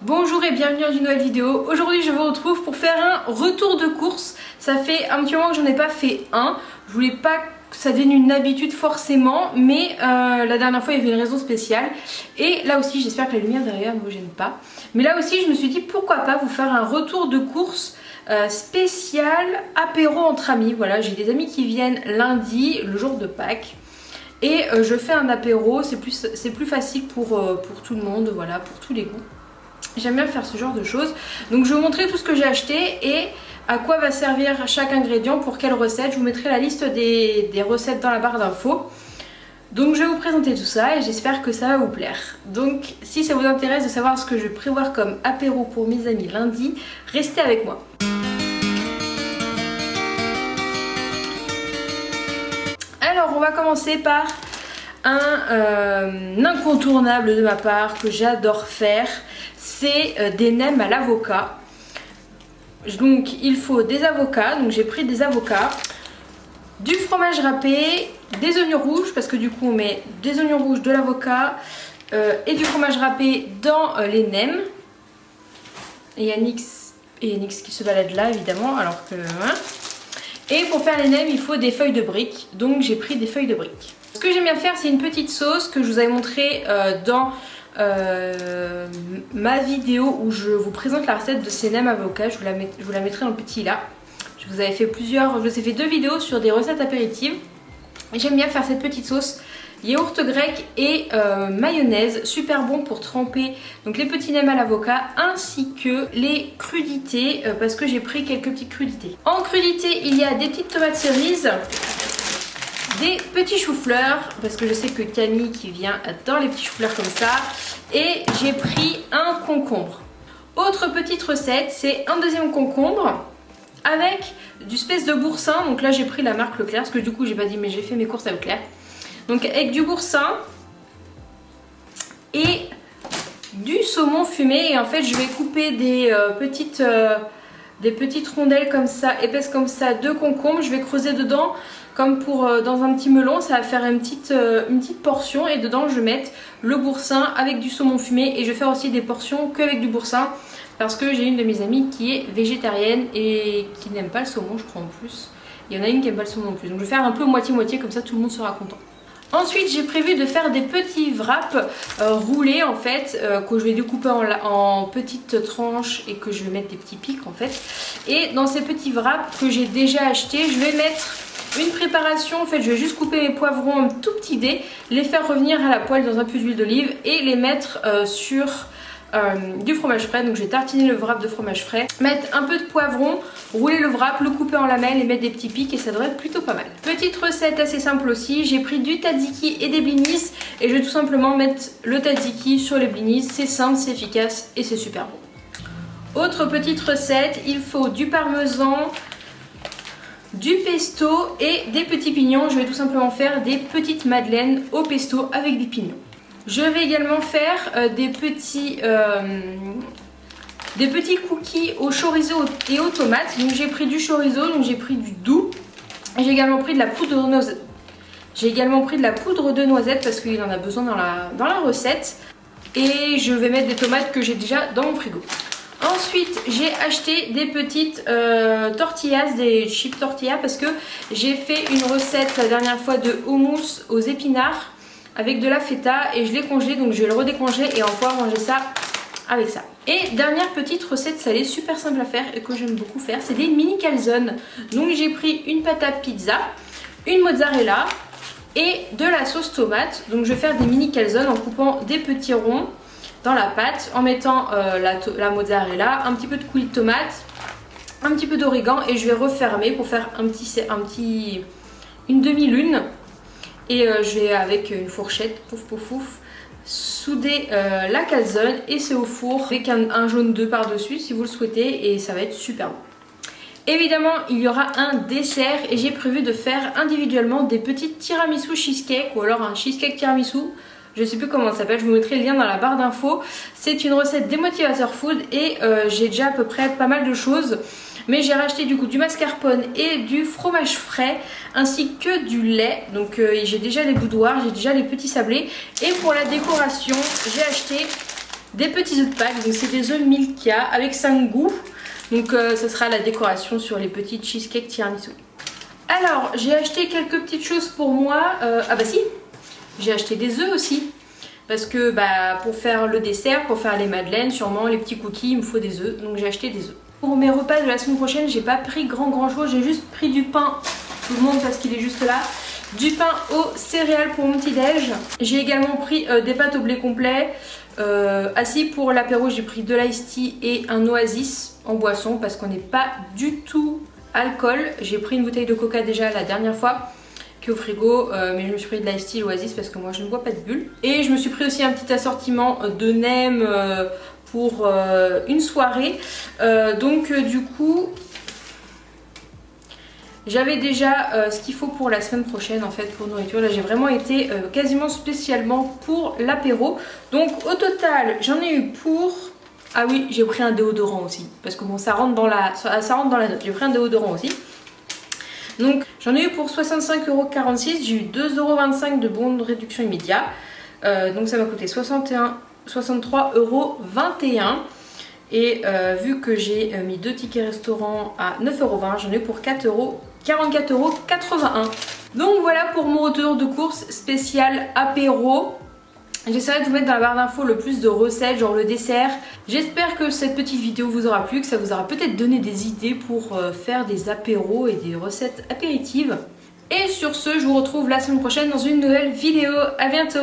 Bonjour et bienvenue dans une nouvelle vidéo. Aujourd'hui je vous retrouve pour faire un retour de course. Ça fait un petit moment que j'en ai pas fait un. Je voulais pas que ça devienne une habitude forcément, mais la dernière fois il y avait une raison spéciale. Et là aussi j'espère que la lumière derrière ne vous gêne pas. Mais là aussi je me suis dit pourquoi pas vous faire un retour de course spécial apéro entre amis. Voilà, j'ai des amis qui viennent lundi, le jour de Pâques. Et je fais un apéro, c'est plus facile pour tout le monde, voilà, pour tous les goûts. J'aime bien faire ce genre de choses. Donc je vais vous montrer tout ce que j'ai acheté et à quoi va servir chaque ingrédient, pour quelle recette. Je vous mettrai la liste des recettes dans la barre d'infos. Donc je vais vous présenter tout ça et j'espère que ça va vous plaire. Donc si ça vous intéresse de savoir ce que je vais prévoir comme apéro pour mes amis lundi, restez avec moi. Alors on va commencer par un incontournable de ma part que j'adore faire. C'est des nems à l'avocat. Donc il faut des avocats, donc j'ai pris des avocats, du fromage râpé, des oignons rouges, parce que du coup on met des oignons rouges, de l'avocat et du fromage râpé dans les nems. Et Yannick qui se balade là évidemment, alors que... Hein. Et pour faire les nems il faut des feuilles de briques, donc j'ai pris des feuilles de briques. Ce que j'aime bien faire, c'est une petite sauce que je vous avais montré dans ma vidéo où je vous présente la recette de ces nems avocats. Je vous la mettrai dans le petit là. Je vous ai fait deux vidéos sur des recettes apéritives. J'aime bien faire cette petite sauce yaourt grec et mayonnaise, super bon pour tremper donc les petits nems à l'avocat ainsi que les crudités, parce que j'ai pris quelques petites crudités. En crudité il y a des petites tomates cerises, des petits choux-fleurs, parce que je sais que Camille qui vient adore les petits choux-fleurs comme ça, et j'ai pris un concombre. Autre petite recette, c'est un deuxième concombre avec du spèce de boursin. Donc là j'ai pris la marque Leclerc, parce que du coup j'ai pas dit mais j'ai fait mes courses à Leclerc. Donc avec du boursin et du saumon fumé, et en fait je vais couper des petites rondelles comme ça, épaisses comme ça, de concombre. Je vais creuser dedans comme dans un petit melon, ça va faire une petite portion, et dedans je vais mettre le boursin avec du saumon fumé, et je vais faire aussi des portions qu'avec du boursin parce que j'ai une de mes amies qui est végétarienne et qui n'aime pas le saumon, je crois en plus. Il y en a une qui n'aime pas le saumon non plus, donc je vais faire un peu moitié-moitié, comme ça tout le monde sera content. Ensuite j'ai prévu de faire des petits wraps roulés en fait, que je vais découper en petites tranches et que je vais mettre des petits pics en fait. Et dans ces petits wraps que j'ai déjà achetés, je vais mettre une préparation. En fait je vais juste couper mes poivrons en tout petit dés, les faire revenir à la poêle dans un peu d'huile d'olive et les mettre sur du fromage frais. Donc je vais tartiner le wrap de fromage frais, mettre un peu de poivron, rouler le wrap, le couper en lamelles et mettre des petits pics, et ça devrait être plutôt pas mal. Petite recette assez simple aussi, j'ai pris du tzatziki et des blinis, et je vais tout simplement mettre le tzatziki sur les blinis. C'est simple, c'est efficace et c'est super bon. Autre petite recette, il faut du parmesan, du pesto et des petits pignons. Je vais tout simplement faire des petites madeleines au pesto avec des pignons. Je vais également faire des petits cookies au chorizo et aux tomates. Donc j'ai pris du chorizo, donc j'ai pris du doux. J'ai également pris de la poudre de noisette. Parce qu'il en a besoin dans la recette. Et je vais mettre des tomates que j'ai déjà dans mon frigo. Ensuite j'ai acheté des petites tortillas, des chips tortillas, parce que j'ai fait une recette la dernière fois de houmous aux épinards avec de la feta, et je l'ai congelé, donc je vais le redécongeler et on pourra manger ça avec ça. Et dernière petite recette salée super simple à faire et que j'aime beaucoup faire, c'est des mini calzones. Donc j'ai pris une pâte à pizza, une mozzarella et de la sauce tomate. Donc je vais faire des mini calzones en coupant des petits ronds dans la pâte, en mettant la mozzarella, un petit peu de coulis de tomate, un petit peu d'origan, et je vais refermer pour faire une demi-lune. Et je vais avec une fourchette, pouf pouf pouf, souder la calzone, et c'est au four avec un jaune d'œuf par dessus si vous le souhaitez, et ça va être super bon. Évidemment il y aura un dessert, et j'ai prévu de faire individuellement des petites tiramisu cheesecake, ou alors un cheesecake tiramisu. Je ne sais plus comment ça s'appelle, je vous mettrai le lien dans la barre d'infos. C'est une recette des Motivator Food, et j'ai déjà à peu près pas mal de choses. Mais j'ai racheté du coup du mascarpone et du fromage frais, ainsi que du lait. Donc j'ai déjà les boudoirs, j'ai déjà les petits sablés. Et pour la décoration, j'ai acheté des petits œufs de Pâques. Donc c'est des œufs Milka avec 5 goûts. Donc ça sera la décoration sur les petits cheesecake tiramisu. Alors j'ai acheté quelques petites choses pour moi. Ah bah si, j'ai acheté des œufs aussi. Parce que pour faire le dessert, pour faire les madeleines, sûrement les petits cookies, il me faut des œufs. Donc j'ai acheté des œufs. Pour mes repas de la semaine prochaine, j'ai pas pris grand chose. J'ai juste pris du pain. Je vous le montre parce qu'il est juste là. Du pain aux céréales pour mon petit déj. J'ai également pris des pâtes au blé complet. Pour l'apéro, j'ai pris de l'ice tea et un oasis en boisson parce qu'on n'est pas du tout alcool. J'ai pris une bouteille de coca déjà la dernière fois qui est au frigo, mais je me suis pris de l'ice tea et l'oasis parce que moi je ne bois pas de bulles. Et je me suis pris aussi un petit assortiment de nems pour une soirée. Du coup, j'avais déjà ce qu'il faut pour la semaine prochaine en fait pour nourriture. Là j'ai vraiment été quasiment spécialement pour l'apéro. Donc au total j'en ai eu pour... Ah oui, j'ai pris un déodorant aussi. Parce que bon, ça rentre dans la note. J'ai pris un déodorant aussi. Donc j'en ai eu pour 65,46 €. J'ai eu 2,25 € de bons de réduction immédiat. Donc ça m'a coûté 63,21 €. Et vu que j'ai mis 2 tickets restaurant à 9,20 €, j'en ai eu pour 44,81 €. Donc voilà pour mon retour de course spécial apéro. J'essaierai de vous mettre dans la barre d'infos le plus de recettes, genre le dessert. J'espère que cette petite vidéo vous aura plu, que ça vous aura peut-être donné des idées pour faire des apéros et des recettes apéritives. Et sur ce, je vous retrouve la semaine prochaine dans une nouvelle vidéo. À bientôt!